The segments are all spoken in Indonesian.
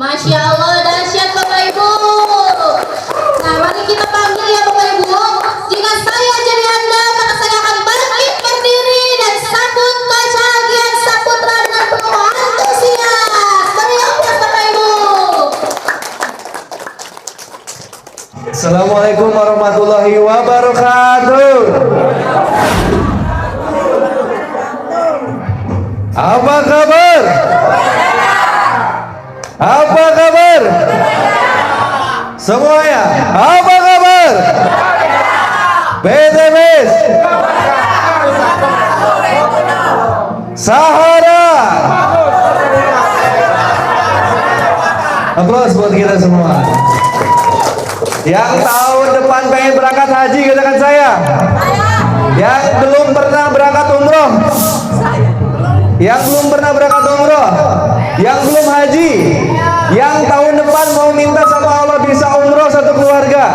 Masya Allah, dahsyat Bapak Ibu. Nah, mari kita panggil ya Bapak Ibu. Jika saya jadi Anda, maka saya akan bangkit berdiri dan sambut kebahagiaan Saputra dengan penuh antusias. Berikan Bapak Ibu. Assalamualaikum warahmatullahi wabarakatuh. Apa kabar? Apa kabar? Semuanya, apa kabar? BTBS Sahara. Aplaus buat kita semua. Yang tahun depan pengen berangkat haji, katakan saya. Yang belum pernah berangkat umroh, yang belum pernah berangkat umroh, yang belum haji, yang tahun depan mau minta sama Allah bisa umroh satu keluarga,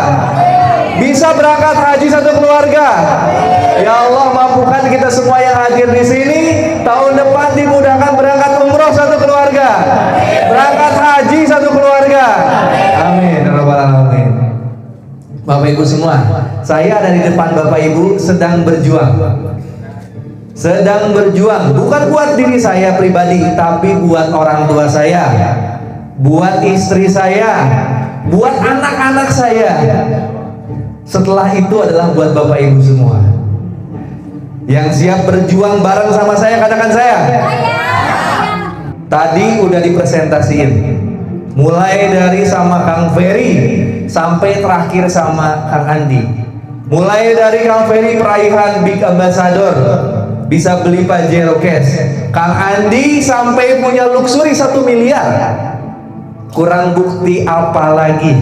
bisa berangkat haji satu keluarga. Ya Allah, mampukan kita semua yang hadir di sini tahun depan dimudahkan berangkat umroh satu keluarga, berangkat haji satu keluarga. Amin ya rabbal alamin. Bapak Ibu semua, saya ada di depan Bapak Ibu sedang berjuang. Sedang berjuang, bukan buat diri saya pribadi, tapi buat orang tua saya, buat istri saya, buat anak-anak saya. Setelah itu adalah buat Bapak Ibu semua yang siap berjuang bareng sama saya, katakan saya. Tadi udah dipresentasiin, mulai dari sama Kang Ferry sampai terakhir sama Kang Andi. Mulai dari Kang Ferry peraihan Big Ambassador, bisa beli Pajero Cash. Kang Andi sampai punya luxury 1 miliar. Kurang bukti apa lagi?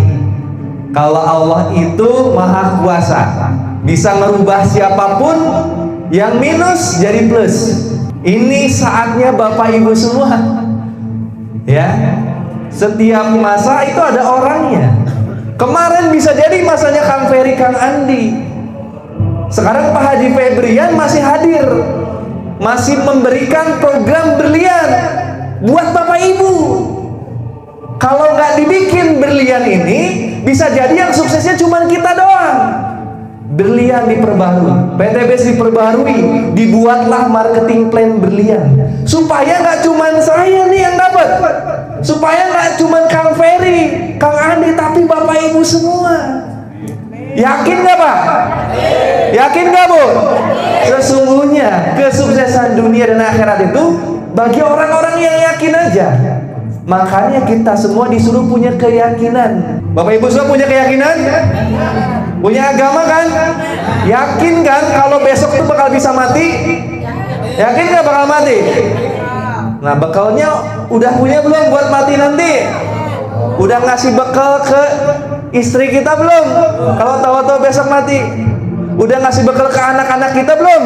Kalau Allah itu maha kuasa, bisa merubah siapapun yang minus jadi plus. Ini saatnya Bapak Ibu semua, ya. Setiap masa itu ada orangnya. Kemarin bisa jadi masanya Kang Ferry, Kang Andi. Sekarang Pak Haji Febrian masih hadir, masih memberikan program berlian buat Bapak Ibu. Kalau nggak dibikin berlian ini, bisa jadi yang suksesnya cuma kita doang. Berlian diperbarui, PTBS diperbarui, dibuatlah marketing plan berlian supaya nggak cuma saya nih yang dapat, supaya nggak cuma Kang Ferry, Kang Andi, tapi Bapak Ibu semua. Yakin nggak Pak? Yakin nggak Bu? Sesungguhnya kesuksesan dunia dan akhirat itu bagi orang-orang yang yakin aja. Makanya kita semua disuruh punya keyakinan. Bapak Ibu semua punya keyakinan? Punya agama kan? Yakin kan kalau besok itu bakal bisa mati? Yakin nggak bakal mati? Nah, bekalnya udah punya belum buat mati nanti? Udah ngasih bekal ke istri kita belum? Kalau tahu-tahu besok mati, udah ngasih bekal ke anak-anak kita belum?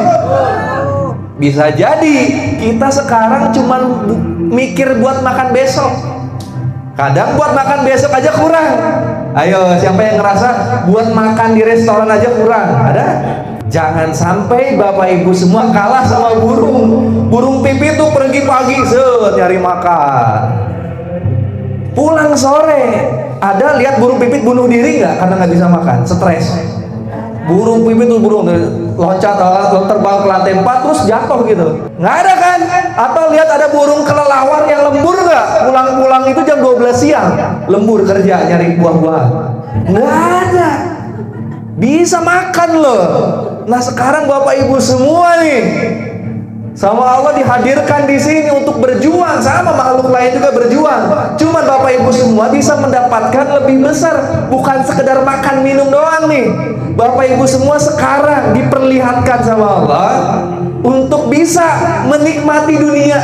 Bisa jadi kita sekarang cuman mikir buat makan besok. Kadang buat makan besok aja kurang. Ayo, siapa yang ngerasa buat makan di restoran aja kurang? Ada? Jangan sampai Bapak Ibu semua kalah sama burung. Burung pipit tuh pergi pagi set nyari makan, pulang sore. Ada lihat burung pipit bunuh diri nggak karena nggak bisa makan, stres. Burung pipit tuh burung loncat terbang ke lantai 4 terus jatuh gitu, nggak ada kan? Atau lihat ada burung kelelawar yang lembur nggak? Pulang-pulang itu jam 12 siang lembur kerja nyari buah-buahan, nggak ada. Bisa makan loh. Nah sekarang Bapak Ibu semua nih sama Allah dihadirkan di sini untuk berjuang, sama makhluk lain juga berjuang. Cuman Bapak Ibu semua bisa mendapatkan lebih besar, bukan sekedar makan minum doang nih. Bapak Ibu semua sekarang diperlihatkan sama Allah untuk bisa menikmati dunia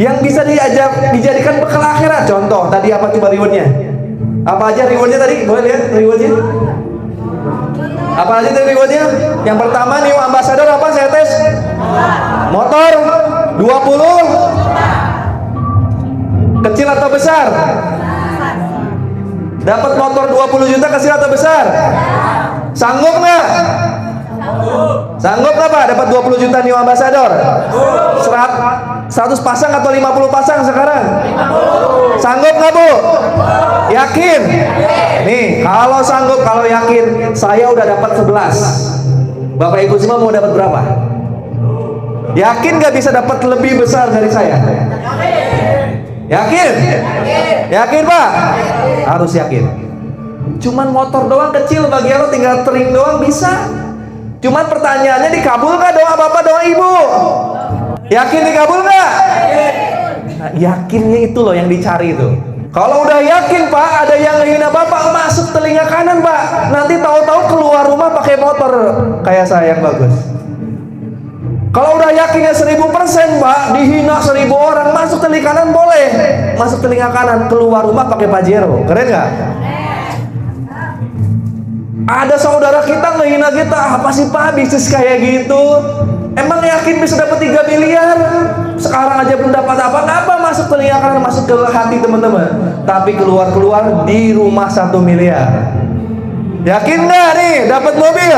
yang bisa dijadikan bekal akhirat. Contoh tadi apa coba rewardnya? Apa aja rewardnya tadi? Boleh lihat rewardnya? Apa aja tadi rewardnya? Yang pertama nih Ambassador apa saya tes? Motor 20 kecil atau besar? Dapat motor 20 juta kecil atau besar? Sanggup nggak? Sanggup nggak Pak dapat 20 juta New Ambassador? 100 pasang atau 50 pasang sekarang? Sanggup Yakin? Nih, kalau sanggup, kalau yakin, saya udah dapat 11. Bapak Ibu semua mau dapat berapa? Yakin gak bisa dapat lebih besar dari saya? Yakin? Yakin Pak? Harus yakin. Cuman motor doang kecil, bagi Allah tinggal tering doang bisa. Cuman pertanyaannya, dikabul gak doa Bapak, doa Ibu? Yakin dikabul gak? Nah, yakinnya itu loh yang dicari itu. Kalau udah yakin Pak, ada yang ngehina Bapak, masuk telinga kanan Pak. Nanti tahu-tahu keluar rumah pakai motor kayak saya yang bagus. Kalau udah yakinnya 1000% Pak, dihina 1000 orang, masuk telinga kanan boleh. Masuk telinga kanan, keluar rumah pakai Pajero. Keren gak? Ada saudara kita ngehina kita, apa sih Pak bisnis kayak gitu? Emang yakin bisa dapat 3 miliar? Sekarang aja belum dapat apa-apa, masuk telinga kanan, masuk ke hati teman-teman. Tapi keluar-keluar di rumah 1 miliar. Yakin nggak nih dapat mobil?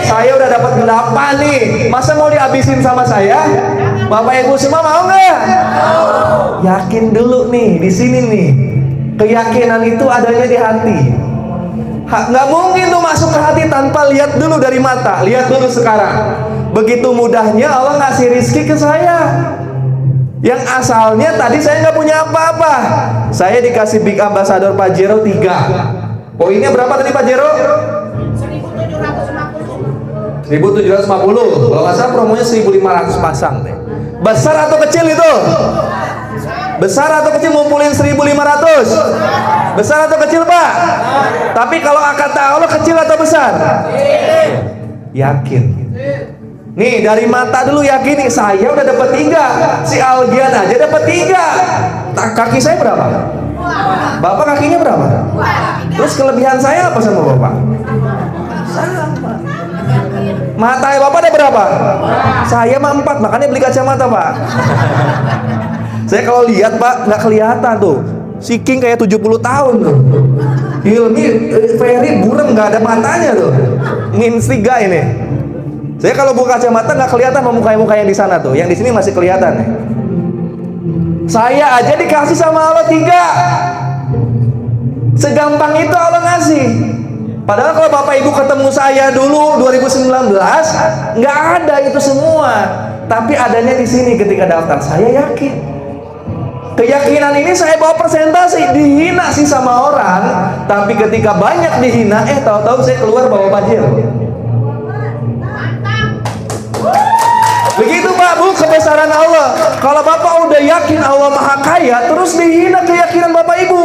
Saya udah dapat 8 nih. Masa mau dihabisin sama saya? Bapak Ibu semua mau nggak? Yakin dulu nih di sini nih. Keyakinan itu adanya di hati. Nggak mungkin tuh masuk ke hati tanpa lihat dulu dari mata. Lihat dulu sekarang. Begitu mudahnya Allah ngasih rizki ke saya. Yang asalnya tadi saya nggak punya apa-apa. Saya dikasih Big Ambassador Pajero 3. Poinnya berapa tadi Pajero? 1.750. Kalau nggak salah promonya 1.500 pasang deh. Besar atau kecil itu? Besar atau kecil ngumpulin 1.500? Besar atau kecil Pak? Tapi kalau kata Allah kecil atau besar? Yakin. Nih dari mata dulu yakin nih, saya udah dapat 3. Si Algian aja dapat 3. Kaki saya berapa? Bapak kakinya berapa? Terus kelebihan saya apa sama Bapak? Sama. Mata Bapak ada berapa? Saya mah 4, makanya beli kacamata Pak. Saya kalau lihat Pak nggak kelihatan tuh. Si King kayak 70 tahun tuh. Hilmi, Ferry burem nggak ada matanya tuh. Min 3 ini. Saya kalau buka kacamata nggak kelihatan muka-muka yang di sana tuh. Yang di sini masih kelihatan nih. Saya aja dikasih sama Allah 3. Segampang itu Allah ngasih. Padahal kalau Bapak Ibu ketemu saya dulu 2019 nggak ada itu semua. Tapi adanya di sini ketika daftar. Saya yakin. Keyakinan ini saya bawa persentase, dihina sih sama orang, tapi ketika banyak dihina, tahu-tahu saya keluar bawa Pajero. Begitu Pak Bu kebesaran Allah. Kalau Bapak udah yakin Allah Maha Kaya, terus dihina keyakinan Bapak Ibu.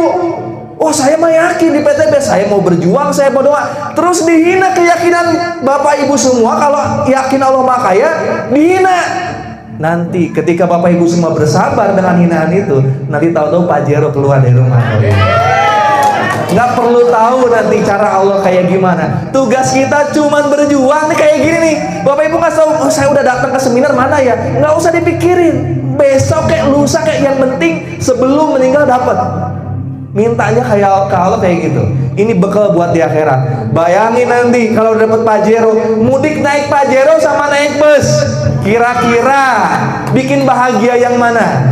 Oh saya mah yakin di PTB, saya mau berjuang, saya mau doa. Terus dihina keyakinan Bapak Ibu semua. Kalau yakin Allah Maha Kaya, dihina. Nanti ketika Bapak Ibu semua bersabar dengan hinaan itu, nanti tahu-tahu Pajero keluar dari rumah. Nggak perlu tahu nanti cara Allah kayak gimana. Tugas kita cuman berjuang nih kayak gini nih. Bapak Ibu nggak tahu, oh, saya udah datang ke seminar mana ya? Nggak usah dipikirin. Besok kayak lusa kayak yang penting sebelum meninggal dapat. Mintanya kayak ke Allah kayak gitu. Ini bekal buat di akhirat. Bayangin nanti kalau dapat Pajero, mudik naik Pajero sama naik bus. Kira-kira bikin bahagia yang mana?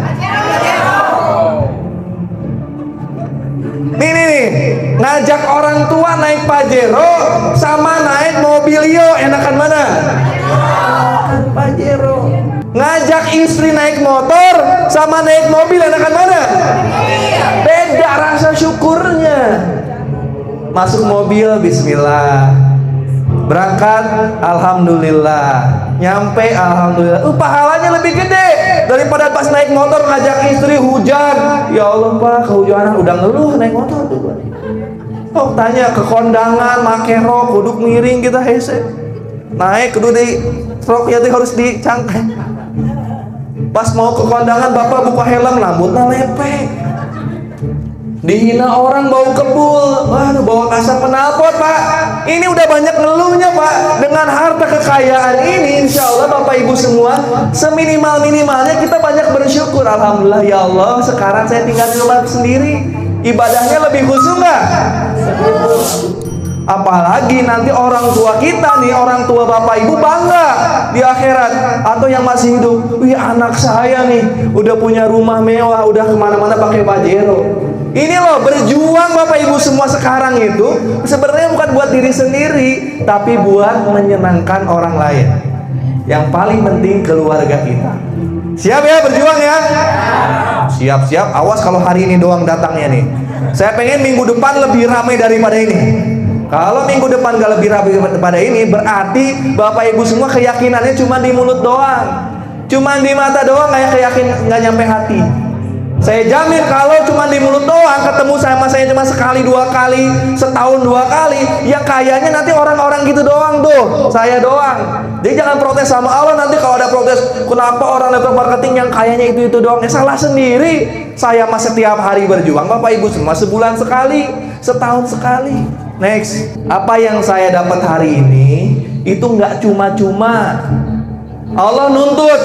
Nih, ngajak orang tua naik Pajero sama naik Mobilio, enakan mana? Enakan Pajero. Ngajak istri naik motor sama naik mobil, enakan mana? Beda rasa syukurnya. Masuk mobil, bismillah. Berangkat, alhamdulillah. Nyampe, alhamdulillah. Pahalanya lebih gede daripada pas naik motor ngajak istri hujan. Ya Allah Pak, kehujanan udah ngeluh naik motor tuh. Oh tanya ke kondangan, make rok, kuduk miring kita hese. Naik kudu di roknya tuh harus dicangkai. Pas mau ke kondangan Bapak buka helm, rambutnya lepek. Dihina orang bau kebul, waduh bawa kasar penalpot Pak. Ini udah banyak ngeluhnya Pak. Dengan harta kekayaan ini, insya Allah Bapak Ibu semua, seminimal-minimalnya kita banyak bersyukur. Alhamdulillah ya Allah, sekarang saya tinggal di rumah sendiri. Ibadahnya lebih khusyuk nggak? Apalagi nanti orang tua kita nih, orang tua Bapak Ibu bangga di akhirat. Atau yang masih hidup, wih anak saya nih udah punya rumah mewah, udah kemana-mana pakai Pajero. Ini loh, berjuang Bapak Ibu semua sekarang itu sebenarnya bukan buat diri sendiri, tapi buat menyenangkan orang lain. Yang paling penting keluarga kita. Siap ya berjuang ya? Siap-siap. Awas kalau hari ini doang datangnya nih. Saya pengen minggu depan lebih ramai daripada ini. Kalau minggu depan gak lebih ramai daripada ini, berarti Bapak Ibu semua keyakinannya cuma di mulut doang, cuma di mata doang, kayak keyakinan nggak nyampe hati. Saya jamin kalau cuma di mulut doang, ketemu sama saya cuma sekali dua kali, setahun dua kali, ya kayaknya nanti orang-orang gitu doang tuh, saya doang. Jadi jangan protes sama Allah, nanti kalau ada protes, kenapa orang network marketing yang kayaknya itu doang, ya salah sendiri. Saya mah setiap hari berjuang, Bapak Ibu semua sebulan sekali, setahun sekali. Next, apa yang saya dapat hari ini itu nggak cuma-cuma. Allah nuntut,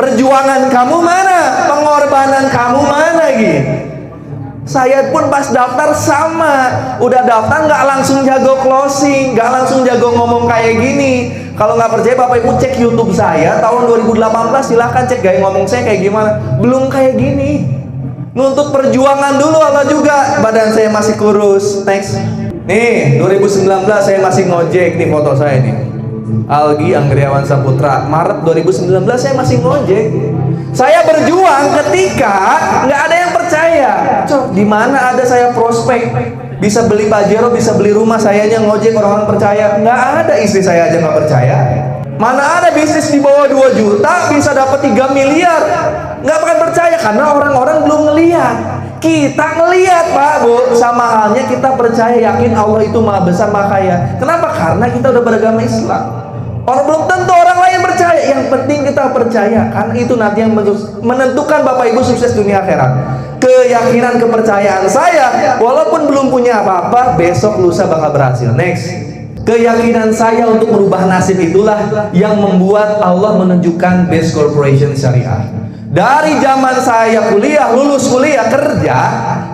perjuangan kamu mana, pengorbanan kamu mana gitu. Saya pun pas daftar sama, udah daftar nggak langsung jago closing, nggak langsung jago ngomong kayak gini. Kalau nggak percaya Bapak Ibu cek YouTube saya tahun 2018, silahkan cek gaya ngomong saya kayak gimana. Belum kayak gini. Nuntut perjuangan dulu Allah juga. Badan saya masih kurus. Next. Nih 2019 saya masih ngojek, nih foto saya nih. Algi Anggriawan Saputra, Maret 2019 saya masih ngojek. Saya berjuang ketika nggak ada yang percaya. Cok, di mana ada saya prospek bisa beli Pajero, bisa beli rumah, sayanya ngojek orang-orang percaya. Nggak ada, istri saya aja nggak percaya. Mana ada bisnis di bawah 2 juta bisa dapat 3 miliar. Nggak akan percaya karena orang-orang belum ngelihat. Kita ngelihat Pak Bu, sama halnya kita percaya, yakin Allah itu maha besar, maha kaya. Kenapa? Karena kita udah beragama Islam. Orang belum tentu orang lain percaya. Yang penting kita percaya, karena itu nanti yang menentukan Bapak Ibu sukses dunia akhirat. Keyakinan, kepercayaan saya, walaupun belum punya apa-apa, besok lusa bakal berhasil. Next. Keyakinan saya untuk merubah nasib itulah yang membuat Allah menunjukkan Best Corporation Syariah. Dari zaman saya kuliah, lulus kuliah, kerja,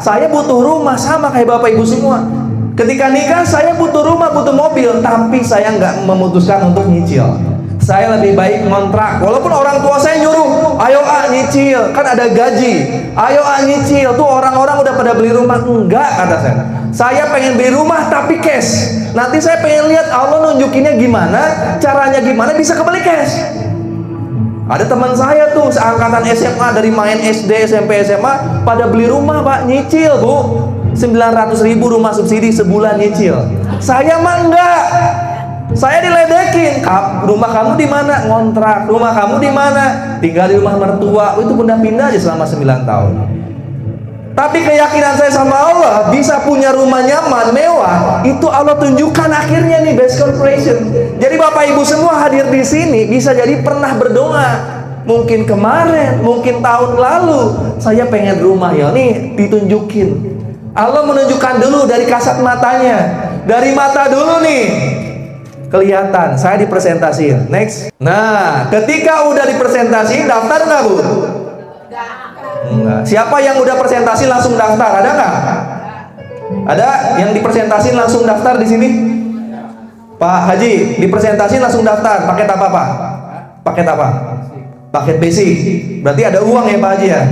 saya butuh rumah sama kayak Bapak Ibu semua. Ketika nikah, saya butuh rumah, butuh mobil, tapi saya nggak memutuskan untuk nyicil. Saya lebih baik ngontrak. Walaupun orang tua saya nyuruh, ayo nyicil, kan ada gaji. Ayo nyicil, tuh orang-orang udah pada beli rumah. Enggak, kata saya. Saya pengen beli rumah tapi cash. Nanti saya pengen lihat Allah nunjukinnya gimana, caranya gimana bisa kebeli cash. Ada teman saya tuh seangkatan SMA, dari main SD, SMP, SMA pada beli rumah Pak, nyicil Bu. 900.000 rumah subsidi sebulan nyicil. Saya mah enggak. Saya diledekin. Rumah kamu di mana? Ngontrak. Rumah kamu di mana? Tinggal di rumah mertua. Itu pindah-pindah aja selama 9 tahun. Tapi keyakinan saya sama Allah, bisa punya rumah nyaman, mewah, itu Allah tunjukkan akhirnya nih Best Corporation. Jadi Bapak Ibu semua hadir di sini bisa jadi pernah berdoa. Mungkin kemarin, mungkin tahun lalu, saya pengen rumah ya, nih ditunjukin. Allah menunjukkan dulu dari kasat matanya, dari mata dulu nih kelihatan. Saya dipresentasiin. Next. Nah, ketika udah dipresentasiin, daftar nggak Bu? Enggak. Siapa yang udah presentasi langsung daftar? Ada nggak? Ada yang dipresentasiin langsung daftar di sini? Pak Haji, dipresentasiin langsung daftar. Paket apa Pak? Paket apa? Paket basic. Berarti ada uang ya Pak Haji ya?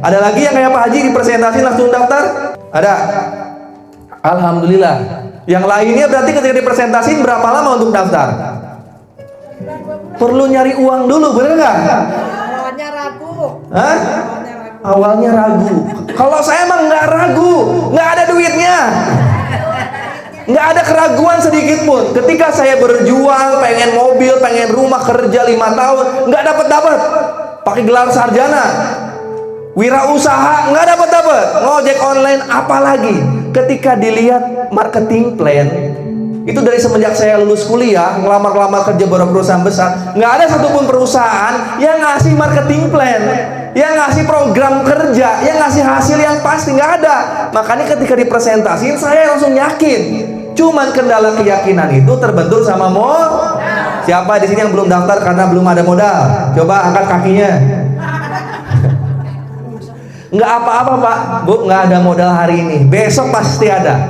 Ada lagi yang kayak Pak Haji dipresentasiin langsung daftar? Ada. Alhamdulillah. Yang lainnya berarti ketika dipresentasiin berapa lama untuk daftar? Perlu nyari uang dulu, bener nggak? Awalnya ragu. Hah? Awalnya ragu. Kalau saya emang nggak ragu, nggak ada duitnya, nggak ada keraguan sedikit pun. Ketika saya berjuang, pengen mobil, pengen rumah, kerja 5 tahun, nggak dapat. Pakai gelar sarjana, wirausaha, nggak dapat. Ngojek online, apalagi. Ketika dilihat marketing plan, itu dari semenjak saya lulus kuliah, ngelamar kerja beberapa perusahaan besar, nggak ada satupun perusahaan yang ngasih marketing plan, yang ngasih program kerja, yang ngasih hasil yang pasti, nggak ada. Makanya ketika dipresentasiin saya langsung yakin. Cuman kendala keyakinan itu terbentur sama modal. Siapa di sini yang belum daftar karena belum ada modal? Coba angkat kakinya. Nggak apa-apa Pak, Bu, nggak ada modal hari ini. Besok pasti ada.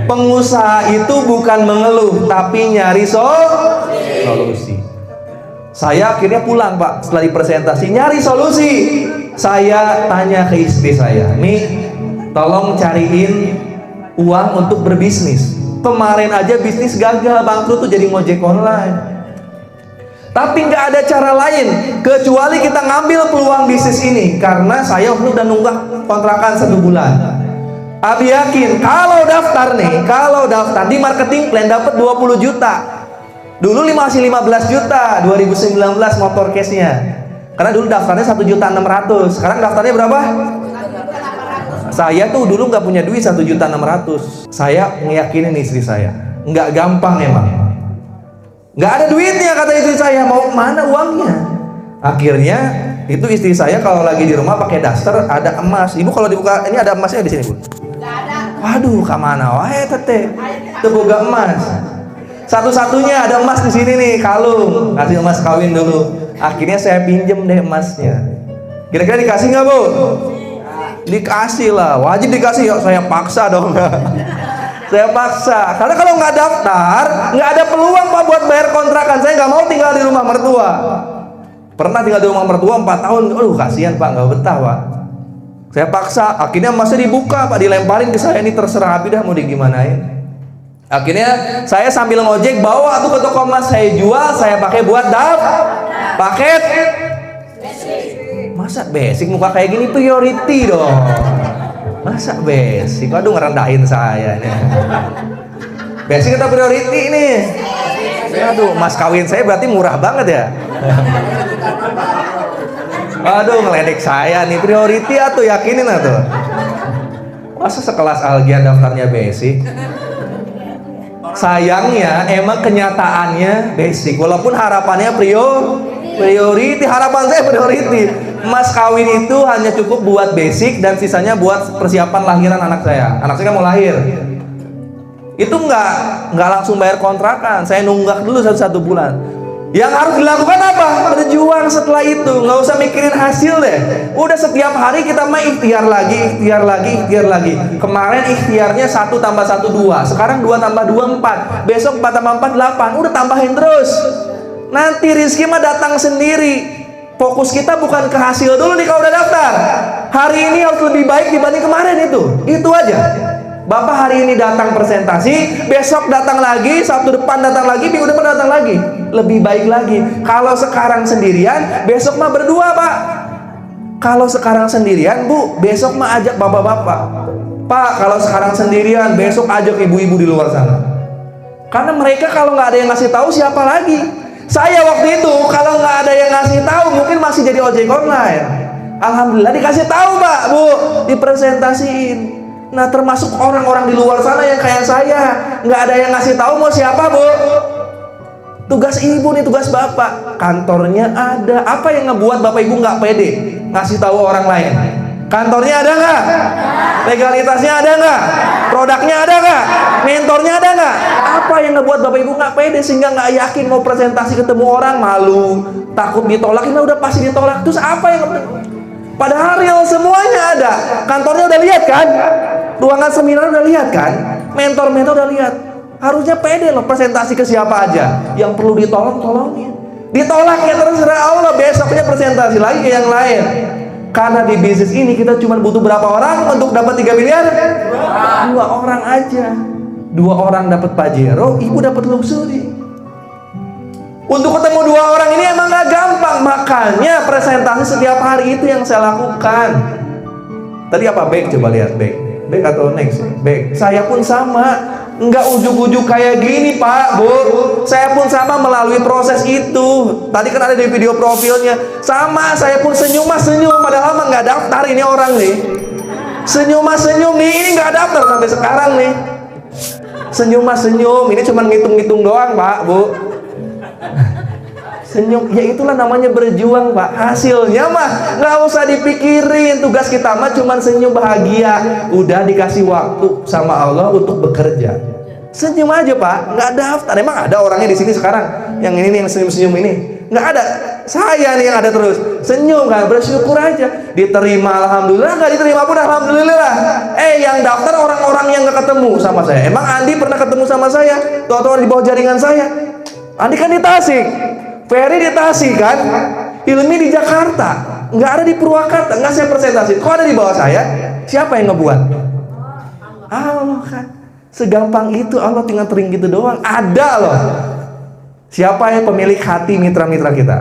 Pengusaha itu bukan mengeluh, tapi nyari solusi. Saya akhirnya pulang Pak, setelah dipresentasi nyari solusi. Saya tanya ke istri saya, nih tolong cariin uang untuk berbisnis. Kemarin aja bisnis gagal, bangkrut tuh jadi ngojek online. Tapi nggak ada cara lain kecuali kita ngambil peluang bisnis ini. Karena saya udah nunggak kontrakan 1 bulan. Abi yakin kalau daftar di marketing plan dapat 20 juta. Dulu masih 15 juta 2019 motor case-nya. Karena dulu daftarnya 1.600.000. Sekarang daftarnya berapa? Saya tuh dulu nggak punya duit 1.600.000. Saya ngeyakinin istri saya, nggak gampang emang. Nggak ada duitnya kata istri saya, mau mana uangnya? Akhirnya itu istri saya kalau lagi di rumah pakai daster ada emas. Ibu kalau dibuka ini ada emasnya di sini, Bu? Nggak ada. Waduh, kemana wae tete? Teboga emas. Satu-satunya ada emas di sini nih, kalung. Kasih emas kawin dulu. Akhirnya saya pinjem deh emasnya. Kira-kira dikasih nggak, Bu? Dikasih lah, wajib dikasih. Yuk, saya paksa dong. Saya paksa, karena kalau nggak daftar, nggak ada peluang Pak buat bayar kontrakan. Saya nggak mau tinggal di rumah mertua. Pernah tinggal di rumah mertua 4 tahun. Aduh, kasihan Pak, nggak betah Pak. Saya paksa, akhirnya masih dibuka Pak, dilemparin ke saya. Ini terserah Abi dah mau digimanain. Akhirnya saya sambil ngojek bawa tuh ke toko emas, saya jual, saya pakai buat paket. Masa basic muka kayak gini priority dong. Masa basic? Aduh, ngerendahin saya nih. Basic atau priority nih? Aduh, mas kawin saya berarti murah banget ya. Aduh, ngeledek saya nih. Priority atau yakinin atau? Masa sekelas Algian daftarnya basic? Sayangnya emang kenyataannya basic. Walaupun harapannya priority, harapan saya priority. Mas kawin itu hanya cukup buat basic dan sisanya buat persiapan lahiran anak saya. Anak saya kan mau lahir. Itu nggak langsung bayar kontrakan. Saya nunggak dulu 1 bulan. Yang harus dilakukan apa? Berjuang setelah itu. Nggak usah mikirin hasil deh. Udah setiap hari kita mah ikhtiar lagi. Kemarin ikhtiarnya 1 tambah 1 2. Sekarang 2 tambah 2 4. Besok 4 tambah 4 8. Udah tambahin terus. Nanti rezeki mah datang sendiri. Fokus kita bukan ke hasil dulu nih kalau udah daftar. Hari ini harus lebih baik dibanding kemarin itu aja. Bapak hari ini datang presentasi, besok datang lagi, Sabtu depan datang lagi, minggu depan datang lagi, lebih baik lagi. Kalau sekarang sendirian, besok mah berdua Pak. Kalau sekarang sendirian Bu, besok mah ajak bapak-bapak. Pak, kalau sekarang sendirian, besok ajak ibu-ibu di luar sana. Karena mereka kalau nggak ada yang ngasih tahu siapa lagi? Saya waktu itu kalau nggak ada yang ngasih tahu mungkin masih jadi ojek online. Alhamdulillah dikasih tahu Pak, Bu, dipresentasiin. Nah, termasuk orang-orang di luar sana yang kayak saya, nggak ada yang ngasih tahu mau siapa, Bu. Tugas ibu nih, tugas bapak. Kantornya ada. Apa yang ngebuat bapak ibu nggak pede ngasih tahu orang lain? Kantornya ada nggak? Legalitasnya ada nggak? Produknya ada nggak? Mentornya ada nggak? Apa yang ngebuat bapak ibu nggak pede sehingga nggak yakin mau presentasi ketemu orang, malu, takut ditolak? Ini udah pasti ditolak. Terus apa yang? Padahal real semuanya ada. Kantornya udah lihat kan? Ruangan seminar udah lihat kan? Mentor-mentor udah lihat. Harusnya pede loh presentasi ke siapa aja. Yang perlu ditolong, tolongin. Ditolak ya terserah Allah. Besoknya presentasi lagi ke yang lain. Karena di bisnis ini kita cuma butuh berapa orang untuk dapat 3 miliar? 2 orang aja. 2 orang dapat Pajero, ibu dapat luxury. Untuk ketemu 2 orang ini emang gak gampang. Makanya presentasi setiap hari itu yang saya lakukan. Tadi apa? Back, coba lihat back. Back atau next? Back. Saya pun sama. Enggak ujuk-ujuk kayak gini Pak, Bu. Saya pun sama melalui proses itu. Tadi kan ada di video profilnya. Sama, saya pun senyum padahal mah nggak daftar ini orang nih. Senyum nih, ini nggak daftar sampai sekarang nih. Senyum, ini cuma ngitung-ngitung doang Pak, Bu. Senyum, ya itulah namanya berjuang Pak. Hasilnya mah nggak usah dipikirin. Tugas kita mah cuma senyum bahagia. Udah dikasih waktu sama Allah untuk bekerja. Senyum aja Pak, nggak daftar. Emang ada orangnya di sini sekarang yang ini nih, yang senyum-senyum ini? Nggak ada. Saya nih yang ada terus. Senyum kan, bersyukur aja. Diterima alhamdulillah, nggak diterima pun alhamdulillah. Yang daftar orang-orang yang nggak ketemu sama saya. Emang Andi pernah ketemu sama saya? Tuh di bawah jaringan saya. Andi kan di Tasik. Ferry di Tasik kan, Hilmi di Jakarta, nggak ada di Purwakarta, nggak saya presentasi. Kok ada di bawah saya? Siapa yang ngebuat? Allah kan. Segampang itu, Allah tinggal tering gitu doang. Ada loh. Siapa yang pemilik hati mitra-mitra kita?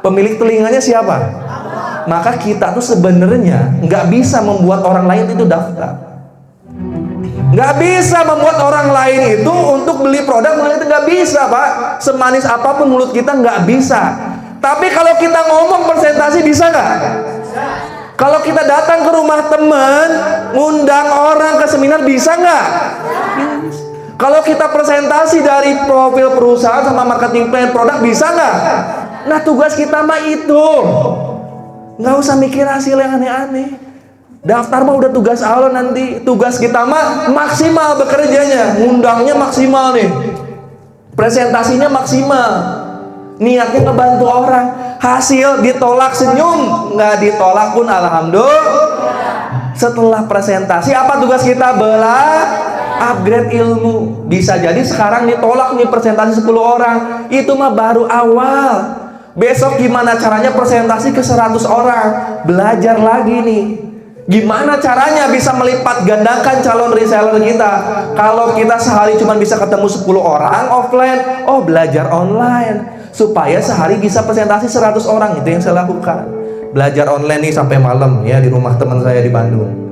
Pemilik telinganya siapa? Maka kita tuh sebenarnya nggak bisa membuat orang lain itu daftar. Nggak bisa membuat orang lain itu untuk beli produk itu nggak bisa, Pak. Semanis apapun mulut kita nggak bisa. Tapi kalau kita ngomong presentasi bisa nggak? Kalau kita datang ke rumah teman, ngundang orang ke seminar bisa nggak? Kalau kita presentasi dari profil perusahaan sama marketing plan produk bisa nggak? Nah tugas kita mah itu. Nggak usah mikir hasil yang aneh-aneh. Daftar mah udah tugas Allah nanti. Tugas kita mah maksimal bekerjanya, ngundangnya maksimal nih, presentasinya maksimal, niatnya ngebantu orang. Hasil ditolak senyum, nggak ditolak pun alhamdulillah. Setelah presentasi apa tugas kita? Upgrade ilmu. Bisa jadi sekarang ditolak nih presentasi 10 orang, itu mah baru awal. Besok gimana caranya presentasi ke 100 orang? Belajar lagi nih. Gimana caranya bisa melipat gandakan calon reseller kita? Kalau kita sehari cuma bisa ketemu 10 orang offline, belajar online supaya sehari bisa presentasi 100 orang. Itu yang saya lakukan. Belajar online nih sampai malam ya di rumah teman saya di Bandung.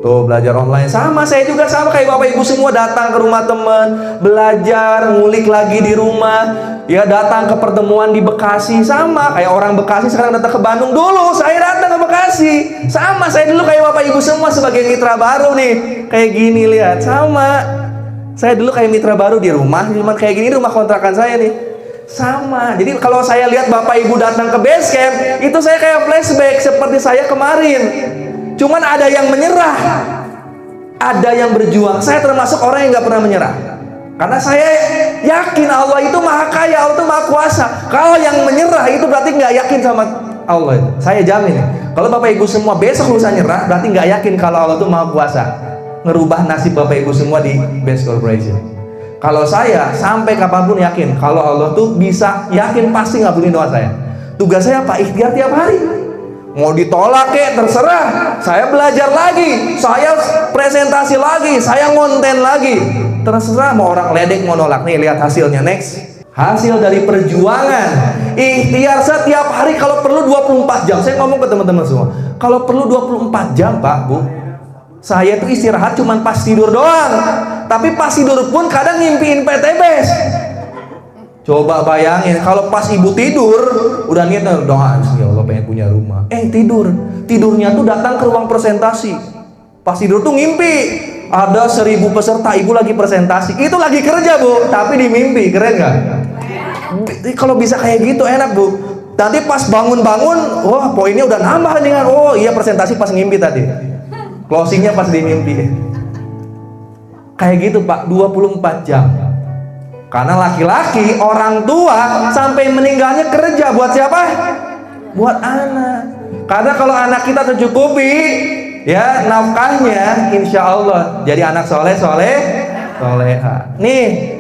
Tuh belajar online sama, saya juga sama kayak Bapak Ibu semua, datang ke rumah teman, belajar, ngulik lagi di rumah. Ya datang ke pertemuan di Bekasi sama kayak orang Bekasi sekarang datang ke Bandung. Dulu saya datang ke Bekasi sama, saya dulu kayak Bapak Ibu semua sebagai mitra baru nih. Kayak gini lihat, sama. Saya dulu kayak mitra baru di rumah, cuma kayak gini rumah kontrakan saya nih. Sama. Jadi kalau saya lihat Bapak Ibu datang ke base camp, itu saya kayak flashback seperti saya kemarin. Cuman ada yang menyerah, ada yang berjuang. Saya termasuk orang yang nggak pernah menyerah, karena saya yakin Allah itu maha kaya, Allah itu maha kuasa. Kalau yang menyerah itu berarti nggak yakin sama Allah. Saya jamin, kalau Bapak Ibu semua besok lusa nyerah, berarti nggak yakin kalau Allah itu maha kuasa ngerubah nasib Bapak Ibu semua di Best Corporation. Kalau saya sampai kapanpun yakin kalau Allah tuh bisa, yakin pasti ngabulin doa saya. Tugas saya apa? Ikhtiar tiap hari. Mau ditolak terserah. Saya belajar lagi, saya presentasi lagi, saya ngonten lagi. Terserah mau orang ledek mau nolak. Nih lihat hasilnya, next. Hasil dari perjuangan, ikhtiar setiap hari, kalau perlu 24 jam. Saya ngomong ke teman-teman semua, kalau perlu 24 jam Pak, Bu. Saya tuh istirahat cuman pas tidur doang. Tapi pas tidur pun kadang ngimpiin PTBS. Coba bayangin kalau pas ibu tidur udah niat doa, ya Allah pengen punya rumah. Tidurnya tuh datang ke ruang presentasi. Pas tidur tuh ngimpi ada 1000 peserta, ibu lagi presentasi. Itu lagi kerja Bu, tapi di mimpi. Keren gak? Kalau bisa kayak gitu enak Bu. Nanti pas bangun-bangun, wah poinnya udah nambah nih kan. Oh iya presentasi pas ngimpi tadi, closingnya pas di mimpi. Kayak gitu Pak, 24 jam. Karena laki-laki, orang tua sampai meninggalnya kerja buat siapa? Buat anak. Karena kalau anak kita tercukupi, ya nafkahnya, insya Allah jadi anak soleha. Nih,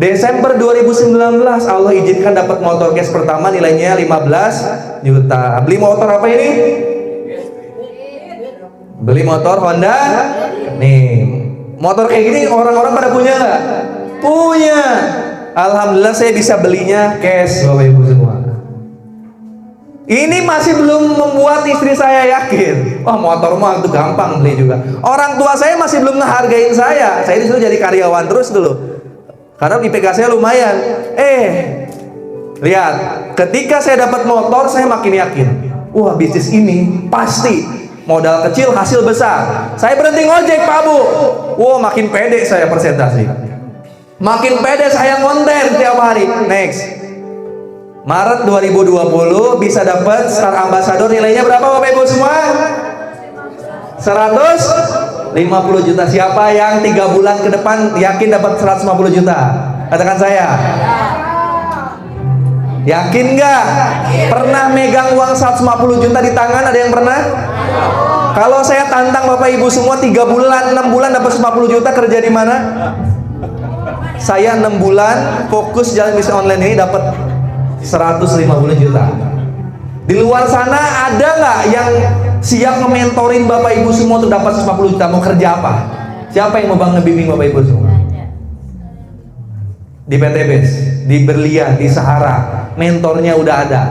Desember 2019 Allah izinkan dapat motor cash pertama nilainya 15 juta. Beli motor apa ini? Beli motor Honda. Nih, motor kayak gini orang-orang pada punya nggak? Punya. Alhamdulillah saya bisa belinya cash Bapak Ibu semua. Ini masih belum membuat istri saya yakin. Wah motor mah itu gampang beli juga. Orang tua saya masih belum ngehargain saya. Saya disuruh jadi karyawan terus dulu, karena IPK saya lumayan. Lihat, ketika saya dapat motor saya makin yakin. Wah bisnis ini pasti modal kecil hasil besar. Saya berhenti ngojek Pak Bu. Wah makin pede saya presentasi. Makin pede saya konten tiap hari. Next, Maret 2020 bisa dapat Star Ambassador, nilainya berapa Bapak Ibu semua? 150 juta. Siapa yang 3 bulan ke depan yakin dapat 150 juta? Katakan saya. Yakin nggak? Pernah megang uang 150 juta di tangan? Ada yang pernah? Kalau saya tantang Bapak Ibu semua 3 bulan, 6 bulan dapat 150 juta, kerja di mana? Saya 6 bulan fokus jalan bisnis online ini dapat 150 juta. Di luar sana ada nggak yang siap nge-mentorin Bapak Ibu semua untuk dapat 150 juta. Mau kerja apa? Siapa yang mau ngebimbing Bapak Ibu semua? Di PT BES, di Berlian, di Sahara, mentornya udah ada.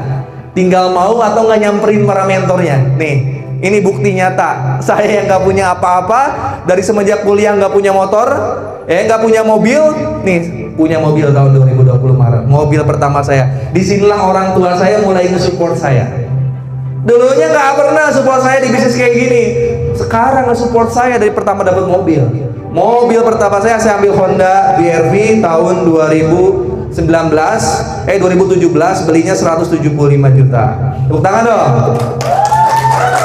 Tinggal mau atau nggak nyamperin para mentornya. Nih, ini bukti nyata. Saya yang nggak punya apa-apa, dari semenjak kuliah nggak punya motor, nggak punya mobil, nih punya mobil tahun 2020 Maret. Mobil pertama saya. Disinilah orang tua saya mulai nge-support saya. Dulunya nggak pernah support saya di bisnis kayak gini. Sekarang nge-support saya dari pertama dapat mobil. Mobil pertama saya ambil Honda BRV tahun 2017, belinya 175 juta. Tepuk tangan dong.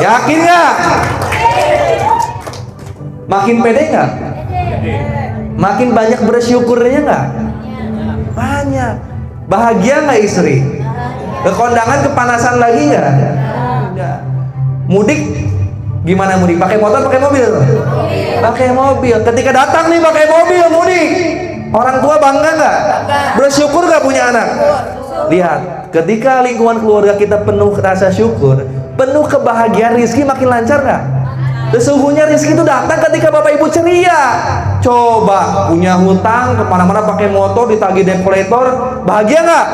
Yakin nggak? Makin pede nggak? Makin banyak bersyukurnya nggak? Banyak. Bahagia nggak istri? Ke kondangan kepanasan lagi nggak? Nggak. Mudik gimana mudik? Pakai motor, pakai mobil? Pakai mobil. Ketika datang nih pakai mobil mudik, orang tua bangga nggak? Bersyukur nggak punya anak? Lihat, ketika lingkungan keluarga kita penuh rasa syukur, penuh kebahagiaan, rezeki makin lancar nggak? Sesungguhnya rezeki itu datang ketika Bapak Ibu ceria. Coba punya hutang, kemana-mana pakai motor, ditagih debt collector, bahagia nggak?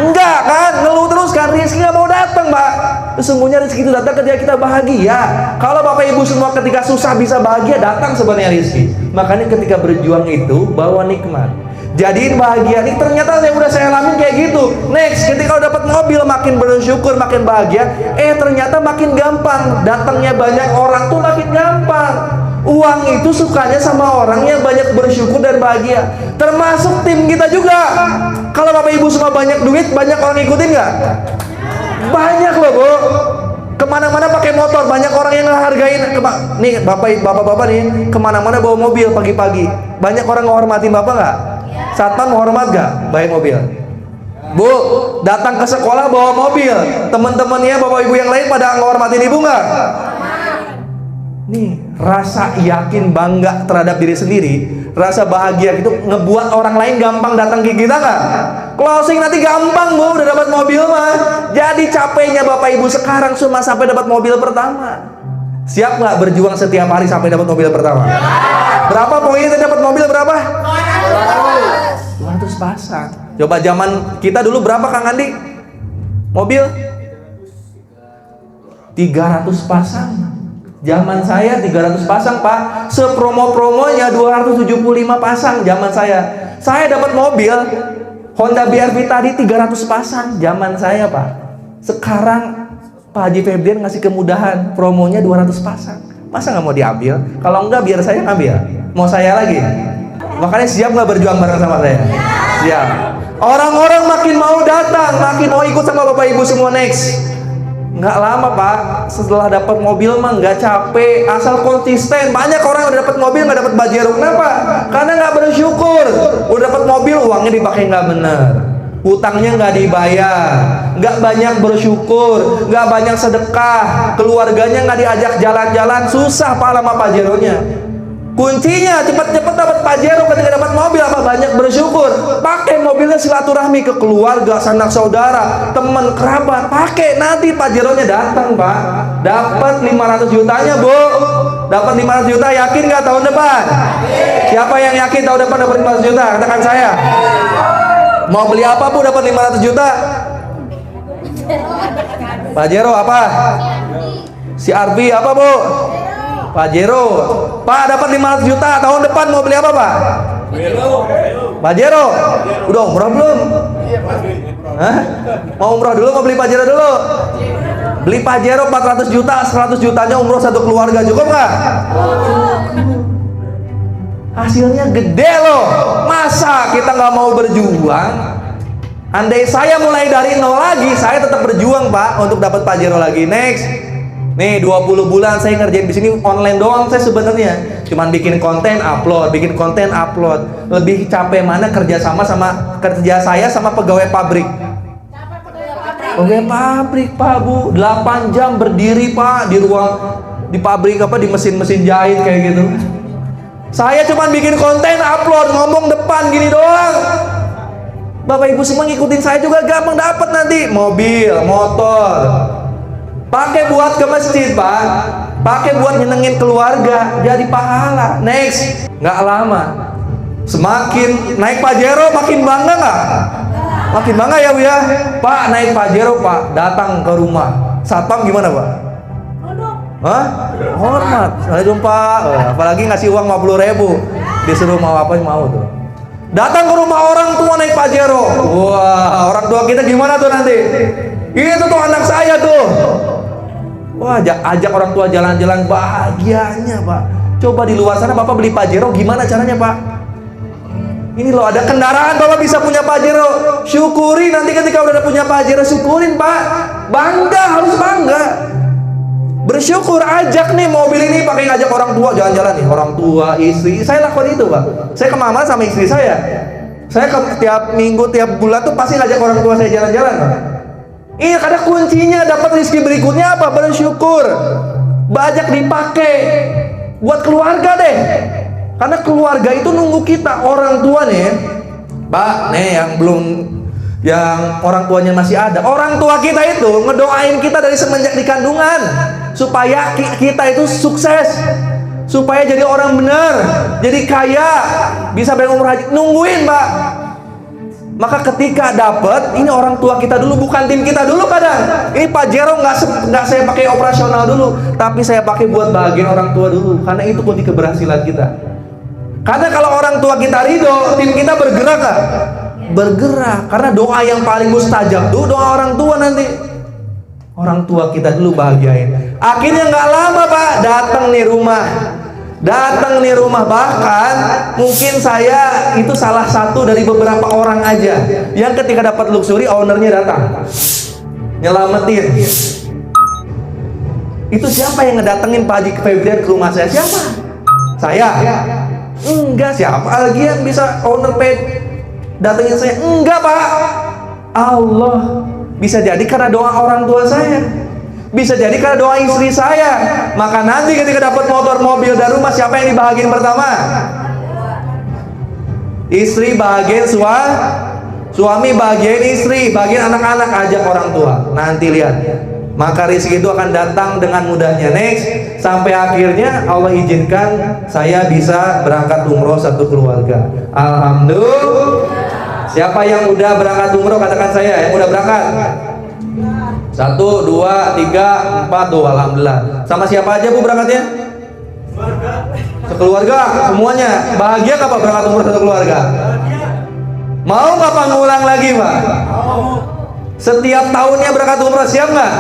Enggak kan? Ngeluh terus kan? Rezeki nggak mau datang, Mbak. Sesungguhnya rezeki itu datang ketika kita bahagia. Kalau Bapak Ibu semua ketika susah bisa bahagia, datang sebenarnya rezeki. Makanya ketika berjuang itu bawa nikmat. Jadiin bahagia nih, ternyata yang udah saya alamin kayak gitu. Next, ketika udah dapat mobil makin bersyukur, makin bahagia. Ternyata makin gampang. Datangnya banyak orang tuh makin gampang. Uang itu sukanya sama orang yang banyak bersyukur dan bahagia. Termasuk tim kita juga. Kalau Bapak Ibu semua banyak duit, banyak orang ikutin nggak? Banyak loh, Bu. Kemana-mana pakai motor, banyak orang yang ngehargain. Nih, bapak-bapak nih, kemana-mana bawa mobil pagi-pagi. Banyak orang menghormatin Bapak nggak? Satpam menghormat gak? Baik mobil. Bu, datang ke sekolah bawa mobil. Teman-temannya Bapak Ibu yang lain pada menghormatin Ibu gak? Nih, rasa yakin bangga terhadap diri sendiri, rasa bahagia itu ngebuat orang lain gampang datang ke kita gak? Closing nanti gampang, Bu, udah dapat mobil mah. Jadi capeknya Bapak Ibu sekarang cuma sampai dapat mobil pertama. Siap nggak berjuang setiap hari sampai dapat mobil pertama? Berapa poinnya dapat mobil berapa? 200 pasang. Coba zaman kita dulu berapa Kang Andi? Mobil 300 pasang. Zaman saya 300 pasang, Pak. Sepromo-promonya 275 pasang zaman saya. Saya dapat mobil Honda BRV tadi 300 pasang zaman saya, Pak. Sekarang Pak Haji Febrian ngasih kemudahan, promonya 200 pasang. Masa nggak mau diambil? Kalau enggak biar saya ngambil. Mau saya lagi? Makanya siap nggak berjuang bareng sama saya? Siap. Orang-orang makin mau datang, makin mau ikut sama Bapak Ibu semua. Next. Nggak lama, Pak. Setelah dapat mobil mah nggak capek, asal konsisten. Banyak orang yang udah dapat mobil nggak dapat bajero. Kenapa? Karena nggak bersyukur. Udah dapat mobil, uangnya dipakai nggak benar. Hutangnya nggak dibayar, nggak banyak bersyukur, nggak banyak sedekah, keluarganya nggak diajak jalan-jalan, susah Pak lama pajeronya. Kuncinya cepat-cepat dapat pajero. Ketika dapat mobil apa? Banyak bersyukur. Pakai mobilnya silaturahmi ke keluarga, sanak saudara, teman kerabat. Pakai, nanti pajeronya datang, Pak. Dapat 500 jutanya, Bu. Dapat 500 juta, yakin nggak tahun depan? Siapa yang yakin tahun depan dapat 500 juta? Katakan saya. Mau beli apa, Bu, dapat 500 juta? Pajero apa? CRV apa, Bu? Pajero. Pak, dapat 500 juta tahun depan mau beli apa, Pak? Pajero. Udah umroh belum? Hah? Mau umroh dulu, mau beli Pajero dulu? Beli Pajero 400 juta, 100 jutanya umroh satu keluarga, cukup nggak? Hasilnya gede loh. Masa kita nggak mau berjuang? Andai saya mulai dari nol lagi, saya tetap berjuang, Pak, untuk dapat Pajero lagi. Next. Nih 20 bulan saya ngerjain di sini online doang saya sebenarnya. Cuman bikin konten upload, bikin konten upload. Lebih capek mana kerja sama kerja saya sama pegawai pabrik. Pegawai pabrik, Pak, Bu, 8 jam berdiri, Pak, di pabrik apa, di mesin-mesin jahit kayak gitu. Saya cuman bikin konten upload, ngomong depan gini doang. Bapak Ibu semua ngikutin saya juga gampang dapat nanti mobil, motor. Pakai buat ke masjid, Pak. Pakai buat nyenengin keluarga, jadi pahala. Next, nggak lama, semakin naik Pajero makin bangga nggak? Makin bangga ya Bu ya. Pak naik Pajero Pak, datang ke rumah. Satpam gimana Pak? Hah? Hormat. Assalamualaikum Pak. Apalagi ngasih uang 50.000, disuruh mau apa mau tuh. Datang ke rumah orang tua naik Pajero. Wah, orang tua kita gimana tuh nanti? Itu tuh anak saya tuh. Wah, ajak orang tua jalan-jalan, bahagianya Pak. Coba di luar sana Bapak beli Pajero gimana caranya Pak? Ini loh ada kendaraan Bapak bisa punya Pajero. Syukuri nanti ketika udah punya Pajero, syukurin Pak. Bangga, harus bangga. Bersyukur, ajak nih mobil ini pakai ngajak orang tua jalan-jalan nih, orang tua, istri. Saya lakukan itu Pak. Saya kemana sama istri saya. Saya tiap minggu, tiap bulan tuh pasti ngajak orang tua saya jalan-jalan Pak. Iya, karena kuncinya dapat rezeki berikutnya apa? Bersyukur. Banyak dipakai buat keluarga deh. Karena keluarga itu nunggu kita, orang tua nih. Pak, nih yang orang tuanya masih ada. Orang tua kita itu ngedoain kita dari semenjak di kandungan supaya kita itu sukses. Supaya jadi orang benar, jadi kaya, bisa bayar umroh haji. Nungguin, Pak. Maka ketika dapat, ini orang tua kita dulu, bukan tim kita dulu kadang. Ini Pajero nggak saya pakai operasional dulu, tapi saya pakai buat bagian orang tua dulu. Karena itu kunci keberhasilan kita. Karena kalau orang tua kita ridho, tim kita bergerak nggak? Bergerak. Karena doa yang paling mustajab tuh doa orang tua nanti. Orang tua kita dulu bahagiain. Akhirnya nggak lama Pak, datang nih rumah, bahkan mungkin saya itu salah satu dari beberapa orang aja yang ketika dapat luxury ownernya datang nyelamatin. Itu siapa yang ngedatengin Pak Haji Febrian ke rumah saya? Siapa? Saya? Enggak. Siapa lagi yang bisa owner datengin saya? Enggak Pak. Allah. Bisa jadi karena doa orang tua saya, bisa jadi karena doa istri saya. Maka nanti ketika dapat motor, mobil, dan rumah, siapa yang dibahagiain pertama? Istri bahagiain suami, bahagiain istri, bahagiain anak-anak, ajak orang tua. Nanti lihat, maka rezeki itu akan datang dengan mudahnya. Next, sampai akhirnya Allah izinkan saya bisa berangkat umroh satu keluarga. Alhamdulillah. Siapa yang udah berangkat umroh? Katakan saya yang udah berangkat. 1, 2, 3, 4 tuh, alhamdulillah. Sama siapa aja Bu berangkatnya? Sekeluarga, semuanya. Bahagia nggak Pak berangkat umroh satu keluarga? Mau nggak Pak ngulang lagi Pak? Setiap tahunnya berangkat umroh, siap nggak?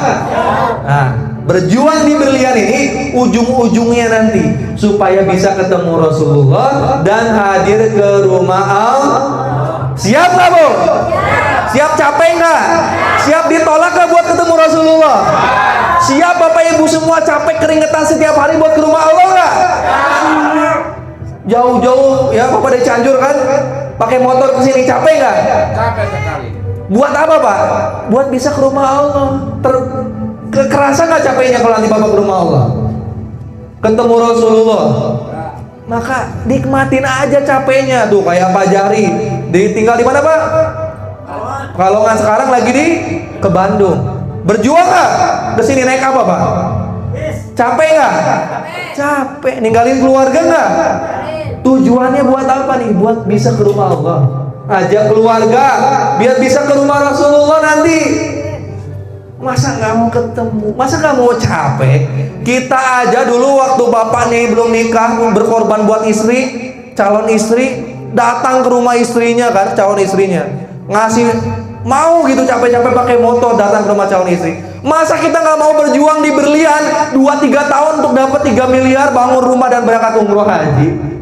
Nah, berjuang di berlian ini ujung-ujungnya nanti supaya bisa ketemu Rasulullah dan hadir ke rumah Allah. Siap nggak Bu? Siap capek nggak? Siap ditolak nggak buat ketemu Rasulullah? Siap Bapak Ibu semua capek keringetan setiap hari buat ke rumah Allah nggak? Jauh-jauh ya Bapak dari Cianjur kan, pakai motor ke sini, capek nggak? Capek sekali. Buat apa Pak? Buat bisa ke rumah Allah. Kerasa nggak capeknya kalau nanti Bapak ke rumah Allah? Ketemu Rasulullah. Maka nikmatin aja capeknya tuh, kayak Pak Jari ditinggal di mana Pak? Kalau nggak sekarang lagi ke Bandung. Berjuang nggak? Kesini naik apa Pak? Capek nggak? Capek. Ninggalin keluarga nggak? Tujuannya buat apa nih? Buat bisa ke rumah Allah. Ajak keluarga biar bisa ke rumah Rasulullah nanti. Masa nggak mau ketemu? Masa nggak mau capek? Kita aja dulu waktu bapak nih belum nikah berkorban buat istri, calon istri, datang ke rumah istrinya kan, calon istrinya ngasih, mau gitu capek-capek pakai motor datang ke rumah calon istri. Masa kita nggak mau berjuang di berlian 2-3 tahun untuk dapat 3 miliar, bangun rumah dan berangkat umroh haji?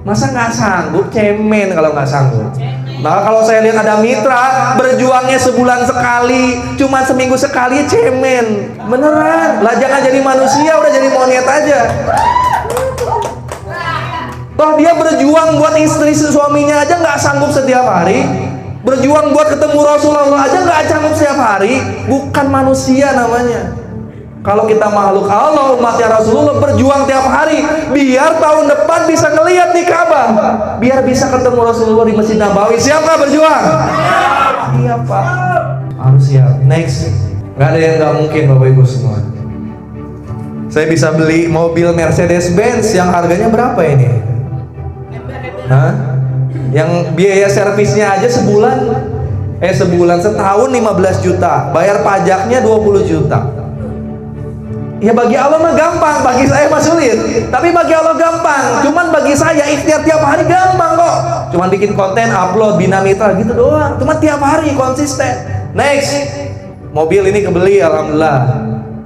Masa nggak sanggup? Cemen kalau nggak sanggup. Maka kalau saya lihat ada mitra berjuangnya sebulan sekali, cuma seminggu sekali, cemen. Beneran. Lah jangan jadi manusia, udah jadi monyet aja. Toh dia berjuang buat istri suaminya aja nggak sanggup setiap hari. Berjuang buat ketemu Rasulullah aja nggak sanggup setiap hari. Bukan manusia namanya. Kalau kita makhluk Allah, umatnya Rasulullah, berjuang tiap hari biar tahun depan bisa ngelihat di Ka'bah, biar bisa ketemu Rasulullah di Masjid Nabawi. Siap nggak berjuang? Siap Pak, harus siap. Next, Nggak ada yang nggak mungkin Bapak Ibu semua. Saya bisa beli mobil Mercedes-Benz yang harganya berapa ini? Hah? Yang biaya servisnya aja setahun 15 juta, bayar pajaknya 20 juta. Ya bagi Allah mah gampang, bagi saya mah sulit. Tapi bagi Allah gampang. Cuman bagi saya ikhtiar tiap hari gampang kok. Cuman bikin konten, upload, bina mitra gitu doang. Cuma tiap hari konsisten. Next, mobil ini kebeli, alhamdulillah.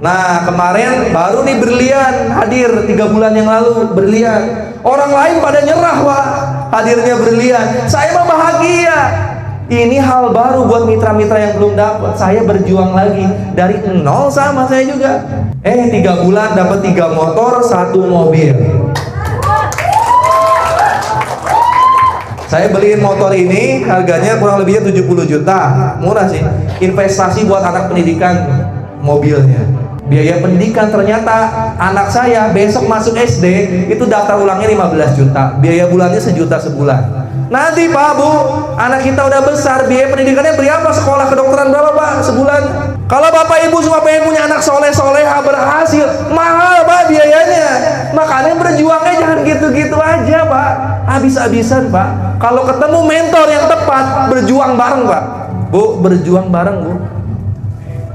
Nah kemarin baru nih berlian hadir 3 bulan yang lalu, berlian. Orang lain pada nyerah Pak, hadirnya berlian. Saya mah bahagia. Ini hal baru buat mitra-mitra yang belum dapat. Saya berjuang lagi dari nol, sama saya juga. 3 bulan dapat 3 motor, 1 mobil. Saya beliin motor ini harganya kurang lebihnya 70 juta. Murah sih. Investasi buat anak pendidikan mobilnya. Biaya pendidikan, ternyata anak saya besok masuk SD itu daftar ulangnya 15 juta. Biaya bulannya 1 juta sebulan. Nanti Pak Bu, anak kita udah besar, biaya pendidikannya berapa? Sekolah kedokteran berapa Pak sebulan? Kalau Bapak Ibu semua pengen punya anak soleh-soleha berhasil, mahal Pak biayanya. Makanya berjuangnya jangan gitu-gitu aja Pak, habis-habisan Pak. Kalau ketemu mentor yang tepat, berjuang bareng Pak. Bu, berjuang bareng Bu.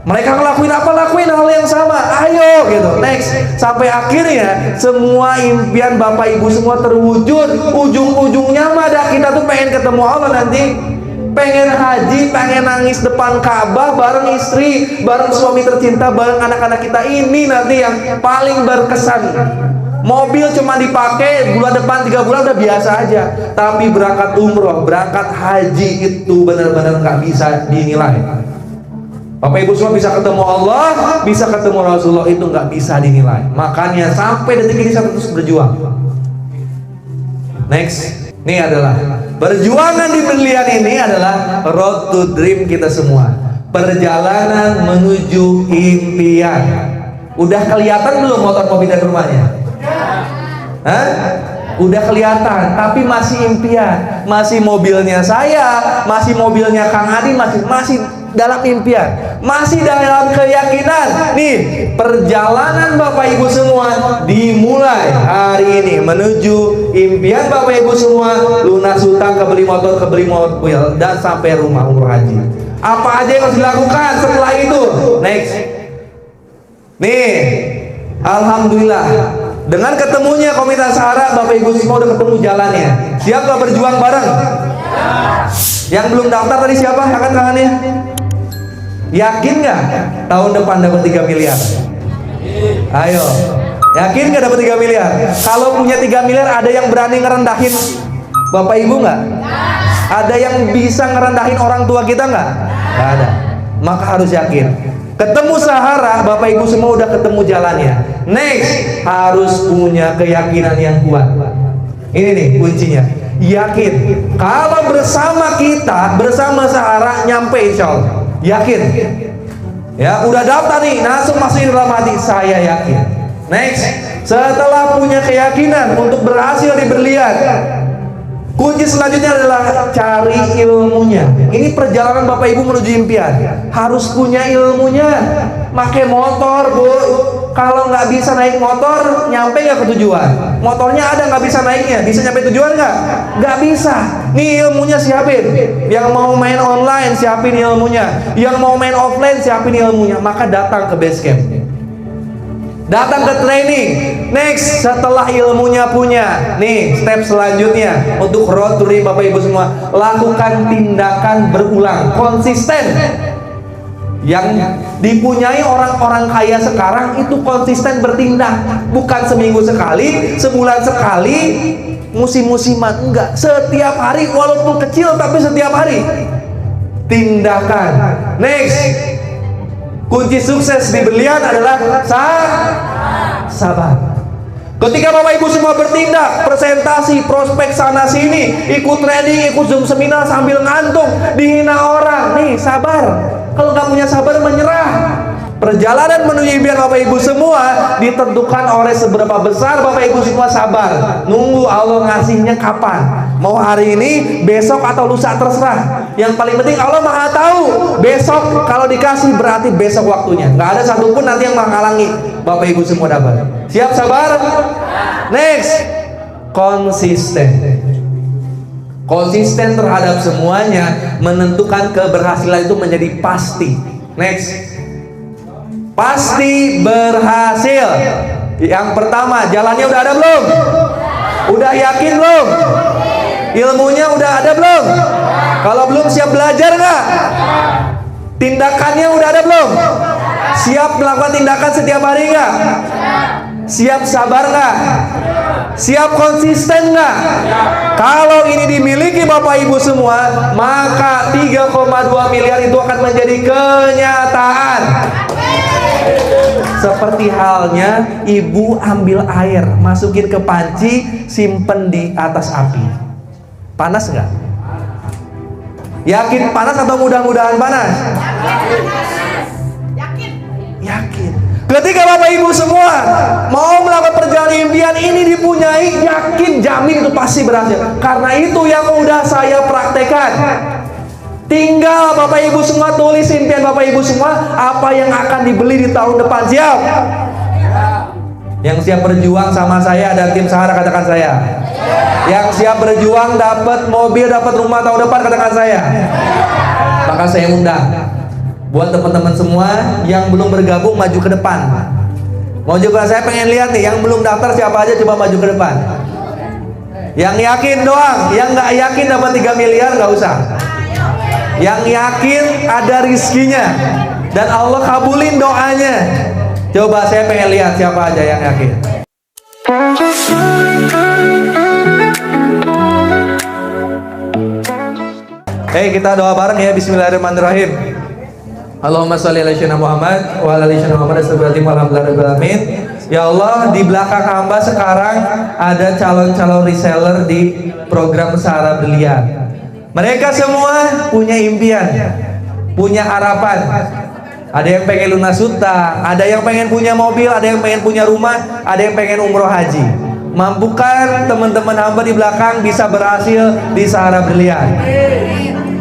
Mereka ngelakuin apa, lakuin hal yang sama, ayo gitu. Next, sampai akhirnya semua impian Bapak Ibu semua terwujud. Ujung-ujungnya mah kita tuh pengen ketemu Allah nanti, pengen haji, pengen nangis depan Ka'bah bareng istri, bareng suami tercinta, bareng anak-anak kita. Ini nanti yang paling berkesan. Mobil cuma dipakai bulan depan 3 bulan udah biasa aja, tapi berangkat umroh, berangkat haji itu benar-benar nggak bisa dinilai. Bapak Ibu semua bisa ketemu Allah, bisa ketemu Rasulullah, itu nggak bisa dinilai. Makanya sampai detik ini saya terus berjuang. Next, ini adalah perjuangan di berlian ini adalah road to dream kita semua. Perjalanan menuju impian. Udah kelihatan belum motor mau pindah ke rumahnya? Hah? Udah kelihatan, tapi masih impian. Masih mobilnya saya, masih mobilnya Kang Adi, masih dalam impian, masih dalam keyakinan. Nih, perjalanan Bapak Ibu semua dimulai hari ini menuju impian Bapak Ibu semua, lunas hutang, kebeli motor, dan sampai rumah umroh haji. Apa aja yang harus dilakukan setelah itu? Next. Nih, alhamdulillah, dengan ketemunya Komunitas Sahara, Bapak Ibu semua udah ketemu jalannya. Siap gak berjuang bareng? Yang belum daftar tadi siapa? Angkat tangannya. Yakin nggak tahun depan dapat 3 miliar? Ayo, yakin nggak dapat 3 miliar? Kalau punya 3 miliar, ada yang berani ngerendahin Bapak Ibu nggak? Ada yang bisa ngerendahin orang tua kita nggak? Nggak ada. Maka harus yakin. Ketemu Sahara, Bapak Ibu semua udah ketemu jalannya. Next, harus punya keyakinan yang kuat. Ini nih kuncinya. Yakin. Kalau bersama kita, bersama Sahara, nyampe insya Allah. Yakin. Ya, udah daftar nih, langsung masukin dalam hati, saya yakin. Next, setelah punya keyakinan untuk berhasil di berlian, kunci selanjutnya adalah cari ilmunya. Ini perjalanan Bapak Ibu menuju impian, harus punya ilmunya. Pakai motor Bu, kalau nggak bisa naik motor, nyampe nggak ke tujuan? Motornya ada nggak bisa naiknya, bisa nyampe tujuan nggak? Nggak bisa. Nih ilmunya siapin. Yang mau main online siapin ilmunya, yang mau main offline siapin ilmunya. Maka datang ke base camp, datang ke training. Next, setelah ilmunya punya, nih step selanjutnya untuk road to dream Bapak Ibu semua, lakukan tindakan berulang, konsisten. Yang dipunyai orang-orang kaya sekarang itu konsisten bertindak, bukan seminggu sekali, sebulan sekali, musim-musiman, enggak, setiap hari, walaupun kecil tapi setiap hari tindakan. Next, kunci sukses di berlian adalah sabar. Ketika Bapak Ibu semua bertindak, presentasi, prospek sana sini, ikut training, ikut Zoom seminar sambil ngantuk, dihina orang, nih sabar. Kalau nggak punya sabar, menyerah. Perjalanan menuju impian Bapak Ibu semua ditentukan oleh seberapa besar Bapak Ibu semua sabar. Nunggu Allah ngasihnya kapan. Mau hari ini, besok atau lusa terserah. Yang paling penting Allah Maha tahu. Besok kalau dikasih berarti besok waktunya. Nggak ada satupun nanti yang menghalangi Bapak Ibu semua dapat. Siap, sabar? Next, konsisten. Konsisten terhadap semuanya menentukan keberhasilan itu menjadi pasti. Next, pasti berhasil. Yang pertama, jalannya udah ada belum? Udah yakin belum? Ilmunya udah ada belum? Kalau belum, siap belajar nggak? Tindakannya udah ada belum? Siap melakukan tindakan setiap hari nggak? Siap sabar nggak? Siap konsisten nggak? Kalau ini dimiliki Bapak Ibu semua, maka 3,2 miliar itu akan menjadi kenyataan. Seperti halnya ibu ambil air, masukin ke panci, simpen di atas api. Panas nggak? Yakin panas atau mudah-mudahan panas? Yakin. Ketika Bapak Ibu semua mau melakukan perjalanan impian ini dipunyai, yakin, jamin itu pasti berhasil. Karena itu yang udah saya praktekkan. Tinggal Bapak Ibu semua tulis impian Bapak Ibu semua, apa yang akan dibeli di tahun depan. Siap? Yang siap berjuang sama saya dan tim Sahara, katakan saya. Yang siap berjuang dapat mobil, dapat rumah tahun depan, katakan saya. Maka saya undang buat teman-teman semua yang belum bergabung, maju ke depan. Mau juga saya pengen lihat nih, yang belum daftar siapa aja, coba maju ke depan. Yang yakin doang, yang nggak yakin dapat 3 miliar nggak usah. Yang yakin ada rizkinya dan Allah kabulin doanya. Coba saya pengen lihat siapa aja yang yakin. Hey, kita doa bareng ya. Bismillahirrahmanirrahim. Allahumma sholli ala sayyidina Muhammad wa ala ali sayyidina Muhammad alhamdulillahirabbil. Ya Allah, di belakang hamba sekarang ada calon-calon reseller di program Sahara Brilian. Mereka semua punya impian, punya harapan. Ada yang pengen lunas hutang, ada yang pengen punya mobil, ada yang pengen punya rumah, ada yang pengen umroh haji. Mampukan teman-teman hamba di belakang bisa berhasil di Sahara Brilian.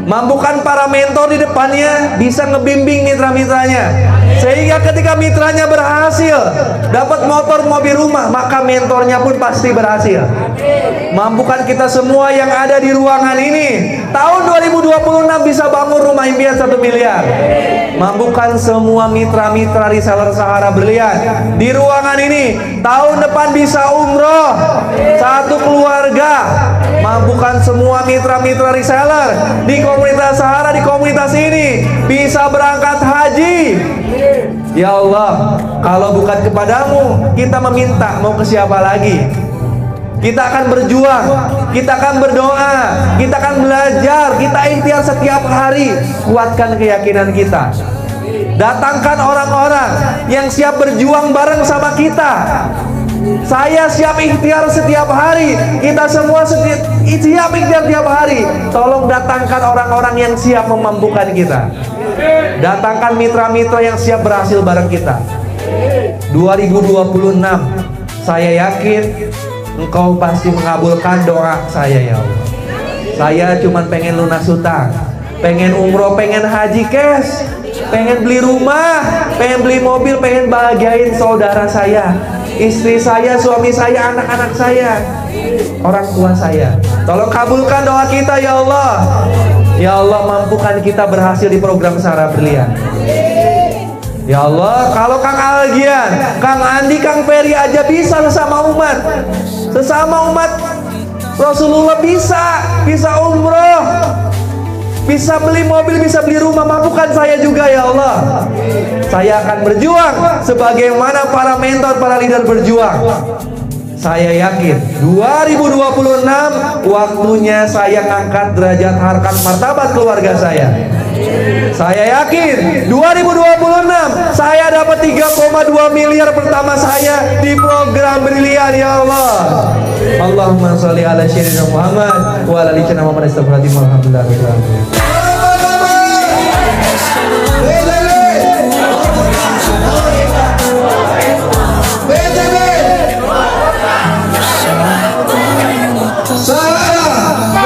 Mampukan para mentor di depannya bisa ngebimbing mitra-mitranya, sehingga ketika mitranya berhasil dapat motor, mobil, rumah, maka mentornya pun pasti berhasil. Mampukan kita semua yang ada di ruangan ini tahun 2026 bisa bangun rumah impian 1 miliar. Mampukan semua mitra-mitra reseller Sahara Brilian di ruangan ini tahun depan bisa umroh satu keluarga. Mampukan semua mitra-mitra reseller di komunitas Sahara, di komunitas ini bisa berangkat haji. Ya Allah, kalau bukan kepadamu, kita meminta mau ke siapa lagi? Kita akan berjuang, kita akan berdoa, kita akan belajar, kita ikhtiar setiap hari. Kuatkan keyakinan kita. Datangkan orang-orang yang siap berjuang bareng sama kita. Saya siap ikhtiar setiap hari. Kita semua siap ikhtiar tiap hari. Tolong datangkan orang-orang yang siap memampukan kita. Datangkan mitra-mitra yang siap berhasil bareng kita. 2026, saya yakin Engkau pasti mengabulkan doa saya, ya Allah. Saya cuma pengen lunas hutang, pengen umroh, pengen haji cash, pengen beli rumah, pengen beli mobil, pengen bahagiain saudara saya, istri saya, suami saya, anak-anak saya, orang tua saya. Tolong kabulkan doa kita, ya Allah. Ya Allah, mampukan kita berhasil di program Sahara Brilian. Ya Allah, kalau Kang Algian, Kang Andi, Kang Ferry aja bisa sesama umat Rasulullah bisa umroh, bisa beli mobil, bisa beli rumah. Mampukan saya juga, ya Allah. Saya akan berjuang sebagaimana para mentor, para leader berjuang. Saya yakin 2026 waktunya saya ngangkat derajat harkat martabat keluarga saya. Saya yakin 2026 saya dapat 3,2 miliar pertama saya di program Brilian, ya Allah. Allahumma sholli ala sayyidina Muhammad wa ala ali sayyidina Muhammad alhamdulillahirabbil alamin. Sahara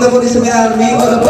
Wonderful di 9 minggu